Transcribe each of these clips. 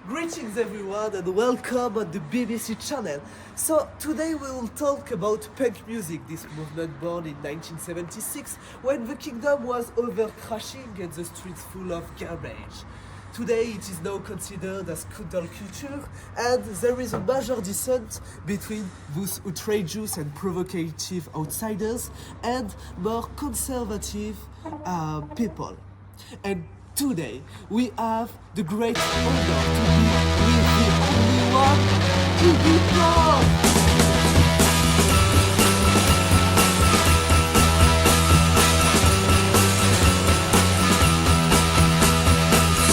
Greetings everyone and welcome on the BBC channel. So today we will talk about punk music, this movement born in 1976 when the kingdom was over-crashing and the streets full of garbage. Today it is now considered as counterculture and there is a major dissent between those outrageous and provocative outsiders and more conservative people. And today we have the great honor to be with the only one, GODFATHER.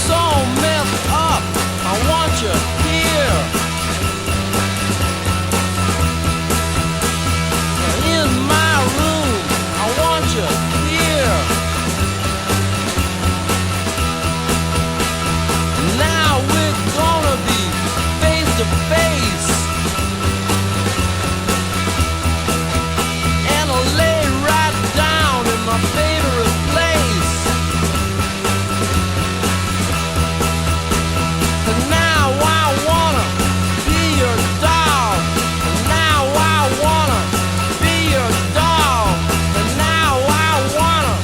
So messed up, I want you here. In my room, I want you here. Now we're gonna be face to face. And I'll lay right down in my favorite place. And now I wanna be your dog. And now I wanna be your dog. And now I wanna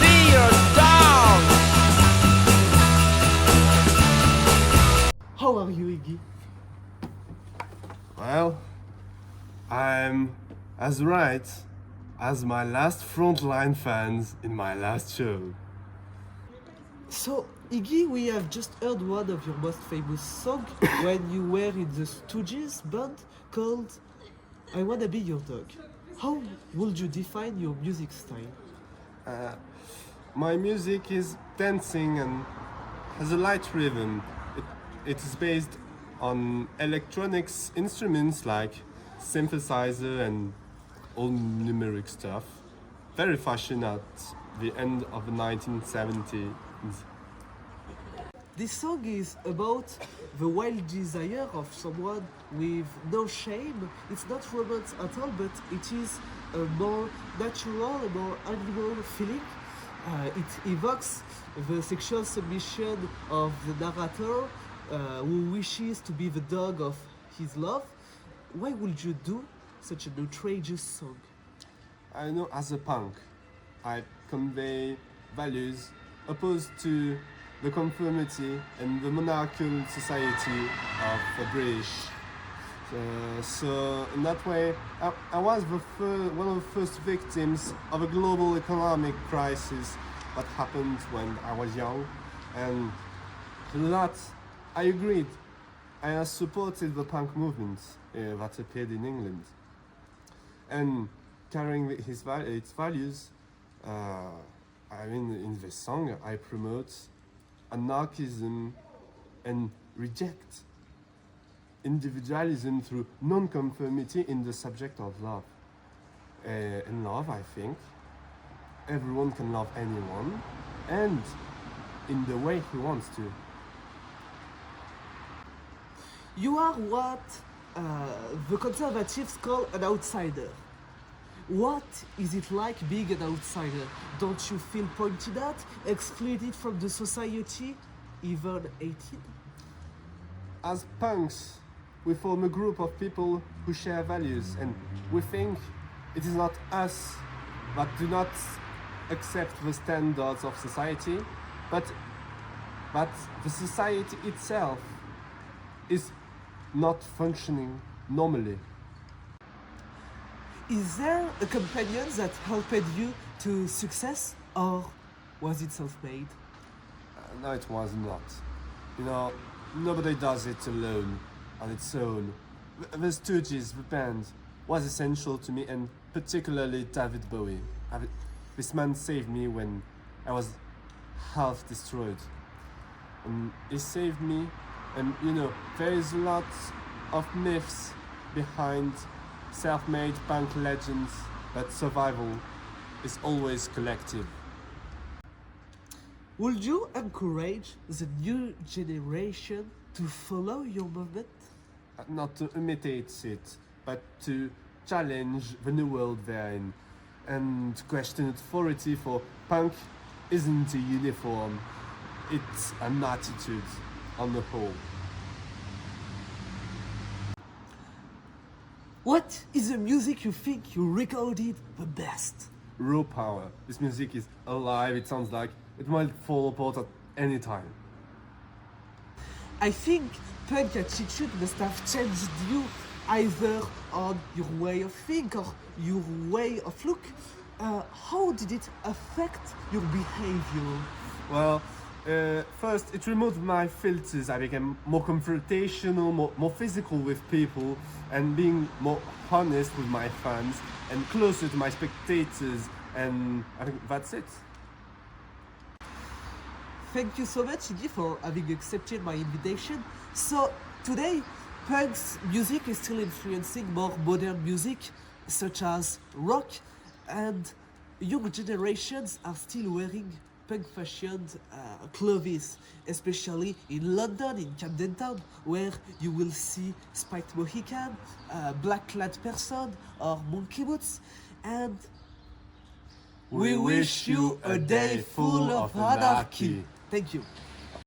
be your dog. How are you, Iggy? Well, I'm as right as my last frontline fans in my last show. So, Iggy, we have just heard one of your most famous songs when you were in the Stooges band called I Wanna Be Your Dog. How would you define your music style? My music is dancing and has a light rhythm. It is based on electronics instruments like synthesizer and all numeric stuff. Very fashion at the end of the 1970s. This song is about the wild desire of someone with no shame. It's not romance at all, but it is a more natural, a more animal feeling. It evokes the sexual submission of the narrator who wishes to be the dog of his love. Why would you do such an outrageous song? I know as a punk, I convey values opposed to the conformity and the monarchical society of the British. So in that way, I was one of the first victims of a global economic crisis that happened when I was young, and to that I agreed. I supported the punk movement that appeared in England, and carrying its values. In this song, I promote anarchism and reject individualism through non-conformity in the subject of love. In love, I think everyone can love anyone, and in the way he wants to. You are what the conservatives call an outsider. What is it like being an outsider? Don't you feel pointed at, excluded from the society, even hated? As punks, we form a group of people who share values, and we think it is not us that do not accept the standards of society, but the society itself is not functioning normally. Is there a companion that helped you to success, or was it self-made? No, it was not. You know, nobody does it alone, on its own. The Stooges, the band, was essential to me, and particularly David Bowie. This man saved me when I was half destroyed. And he saved me, and you know, there is a lot of myths behind self-made punk legends, but survival is always collective. Would you encourage the new generation to follow your movement? Not to imitate it, but to challenge the new world they're in, and question authority, for punk isn't a uniform, it's an attitude on the whole. What is the music you think you recorded the best? Raw power. This music is alive, it sounds like it might fall apart at any time. I think punk attitude must have changed you either on your way of think or your way of look. How did it affect your behavior? Well, first it removed my filters. I became more confrontational, more physical with people, and being more honest with my fans and closer to my spectators, and I think that's it. Thank you so much, Iggy, for having accepted my invitation. So, today, punk's music is still influencing more modern music, such as rock, and young generations are still wearing punk-fashioned clothes, especially in London, in Camden Town, where you will see spiked Mohican, black-clad person, or monkey boots, and We wish you a day full of anarchy. Thank you.